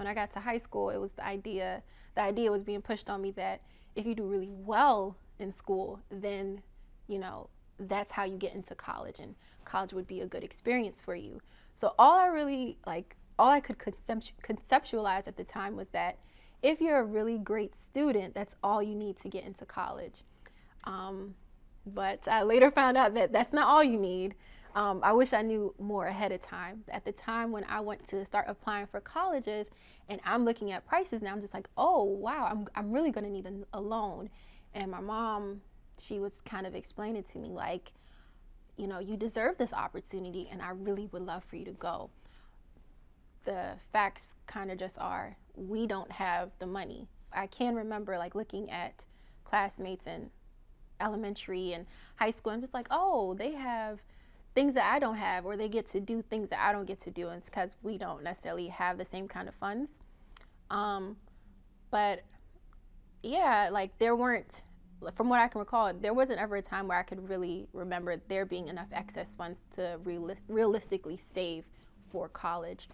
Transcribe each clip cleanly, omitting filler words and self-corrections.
when I got to high school, it was the idea was being pushed on me that if you do really well in school, then, you know, that's how you get into college, and college would be a good experience for you. So all I could conceptualize at the time was that if you're a really great student, that's all you need to get into college. But I later found out that that's not all you need. I wish I knew more ahead of time. At the time when I went to start applying for colleges and I'm looking at prices now, I'm just like, oh, wow, I'm really going to need a loan. And my mom, she was kind of explaining to me, like, you know, you deserve this opportunity and I really would love for you to go. The facts kind of just are, we don't have the money. I can remember like looking at classmates in elementary and high school. I'm just like, oh, they have things that I don't have, or they get to do things that I don't get to do. And it's because we don't necessarily have the same kind of funds. But yeah, like there weren't, from what I can recall, there wasn't ever a time where I could really remember there being enough excess funds to realistically save for college.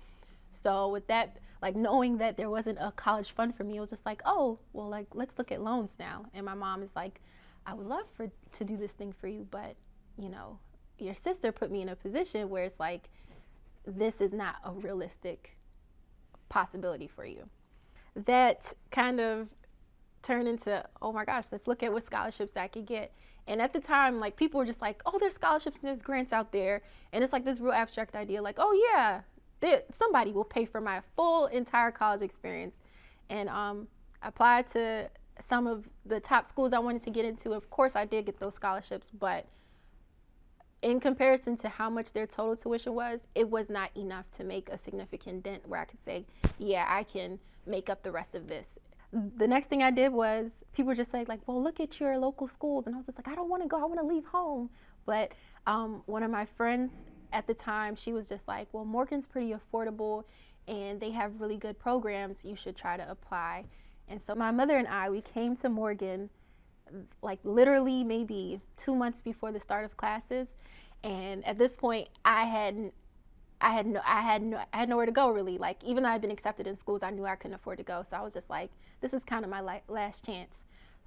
So with that, like knowing that there wasn't a college fund for me, it was just like, oh, well, like let's look at loans now. And my mom is like, I would love to do this thing for you, but you know, your sister put me in a position where it's like, this is not a realistic possibility for you. That kind of turned into, oh my gosh, let's look at what scholarships I could get. And at the time, like people were just like, oh, there's scholarships and there's grants out there. And it's like this real abstract idea, like, oh yeah, somebody will pay for my full entire college experience. And I applied to some of the top schools I wanted to get into. Of course, I did get those scholarships, but in comparison to how much their total tuition was, it was not enough to make a significant dent where I could say, yeah, I can make up the rest of this. The next thing I did was, people were just like, well, look at your local schools. And I was just like, I don't want to go. I want to leave home. But one of my friends at the time, she was just like, well, Morgan's pretty affordable and they have really good programs. You should try to apply. And so my mother and I, we came to Morgan like literally maybe 2 months before the start of classes. And at this point, I had nowhere to go really. Like even though I'd been accepted in schools, I knew I couldn't afford to go. So I was just like, this is kind of my last chance.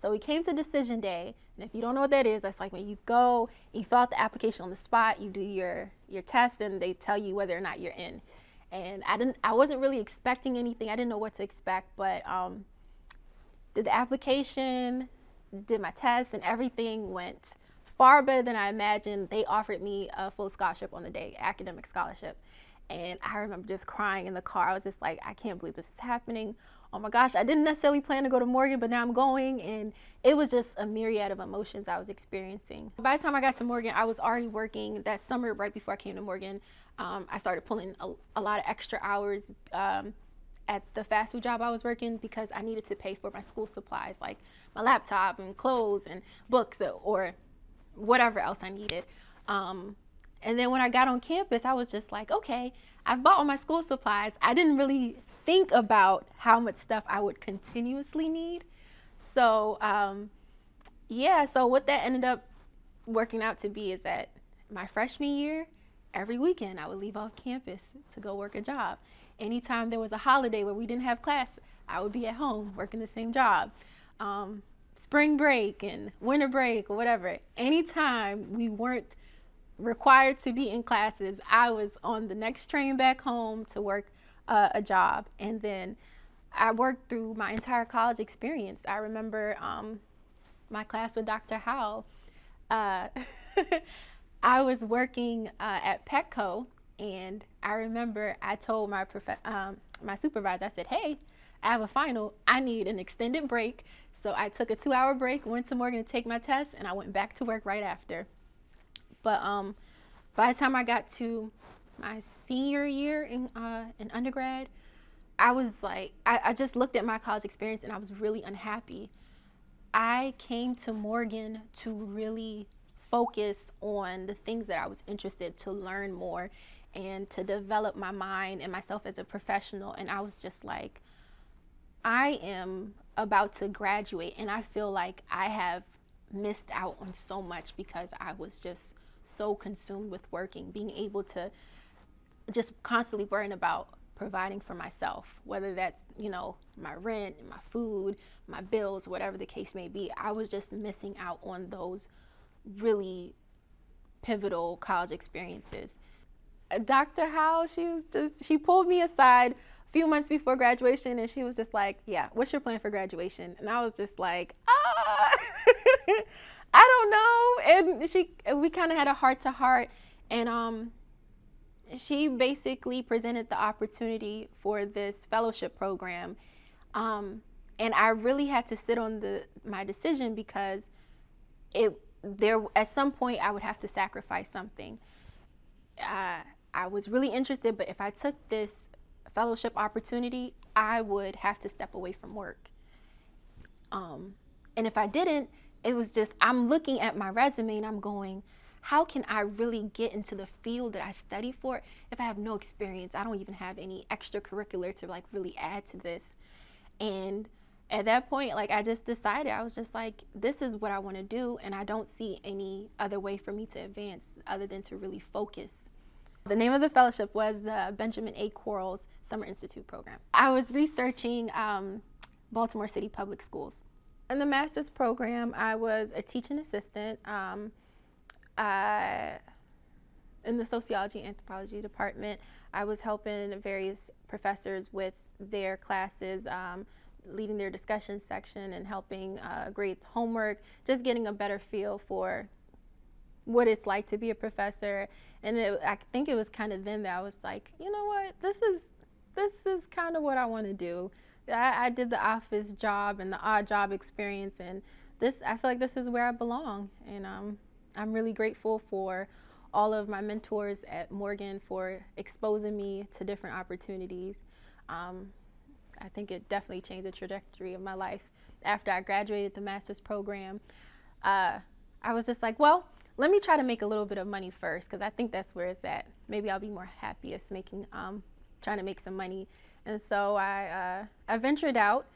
So we came to decision day, and if you don't know what that is, that's like when you go, you fill out the application on the spot, you do your test, and they tell you whether or not you're in. And I wasn't really expecting anything. I didn't know what to expect, but did the application, did my test, and everything went far better than I imagined. They offered me a full scholarship on the day, academic scholarship. And I remember just crying in the car. I was just like, I can't believe this is happening. Oh my gosh, I didn't necessarily plan to go to Morgan, but now I'm going. And it was just a myriad of emotions I was experiencing. By the time I got to Morgan, I was already working. That summer right before I came to Morgan, I started pulling a lot of extra hours at the fast food job I was working because I needed to pay for my school supplies, like my laptop and clothes and books or whatever else I needed. And then when I got on campus, I was just like, okay, I've bought all my school supplies. I didn't really think about how much stuff I would continuously need. So so what that ended up working out to be is that my freshman year, every weekend I would leave off campus to go work a job. Anytime there was a holiday where we didn't have class, I would be at home working the same job. Spring break and winter break or whatever, anytime we weren't required to be in classes, I was on the next train back home to work a job. And then I worked through my entire college experience. I remember my class with Dr. Howell. I was working at Petco, and I remember I told my supervisor, I said, hey, I have a final, I need an extended break. So I took a 2-hour break, went to Morgan to take my test, and I went back to work right after. But by the time I got to my senior year in undergrad, I was like, I just looked at my college experience and I was really unhappy. I came to Morgan to really focus on the things that I was interested to learn more and to develop my mind and myself as a professional. And I was just like, I am about to graduate and I feel like I have missed out on so much because I was just so consumed with working, being able to just constantly worrying about providing for myself, whether that's, my rent, my food, my bills, whatever the case may be. I was just missing out on those really pivotal college experiences. Dr. Howe, she pulled me aside a few months before graduation, and she was just like, yeah, what's your plan for graduation? And I was just like, I don't know. And we kind of had a heart to heart, and she basically presented the opportunity for this fellowship program. And I really had to sit on my decision, because at some point I would have to sacrifice something. I was really interested, but if I took this fellowship opportunity, I would have to step away from work. And if I didn't, it was just, I'm looking at my resume and I'm going, how can I really get into the field that I study for if I have no experience? I don't even have any extracurricular to really add to this. And at that point, I just decided, I was just like, this is what I want to do, and I don't see any other way for me to advance other than to really focus. The name of the fellowship was the Benjamin A. Quarles Summer Institute program. I was researching Baltimore City Public Schools. In the master's program, I was a teaching assistant in the sociology and anthropology department. I was helping various professors with their classes, leading their discussion section and helping grade homework, just getting a better feel for what it's like to be a professor. And I think it was kind of then that I was like, you know what, this is kind of what I want to do. I did the office job and the odd job experience, and I feel like this is where I belong. And I'm really grateful for all of my mentors at Morgan for exposing me to different opportunities. I think it definitely changed the trajectory of my life. After I graduated the master's program, I was just like, well, let me try to make a little bit of money first, because I think that's where it's at. Maybe I'll be more happiest trying to make some money. And so I ventured out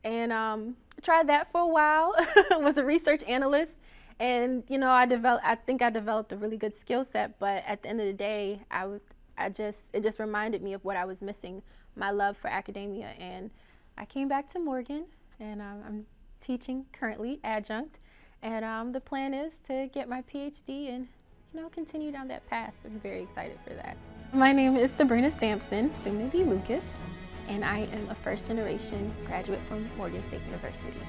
and tried that for a while. Was a research analyst, and I think I developed a really good skill set. But at the end of the day, it just reminded me of what I was missing, my love for academia. And I came back to Morgan, and I'm teaching currently, adjunct. And the plan is to get my PhD and continue down that path. I'm very excited for that. My name is Sabrina Sampson, soon to be Lucas, and I am a first-generation graduate from Morgan State University.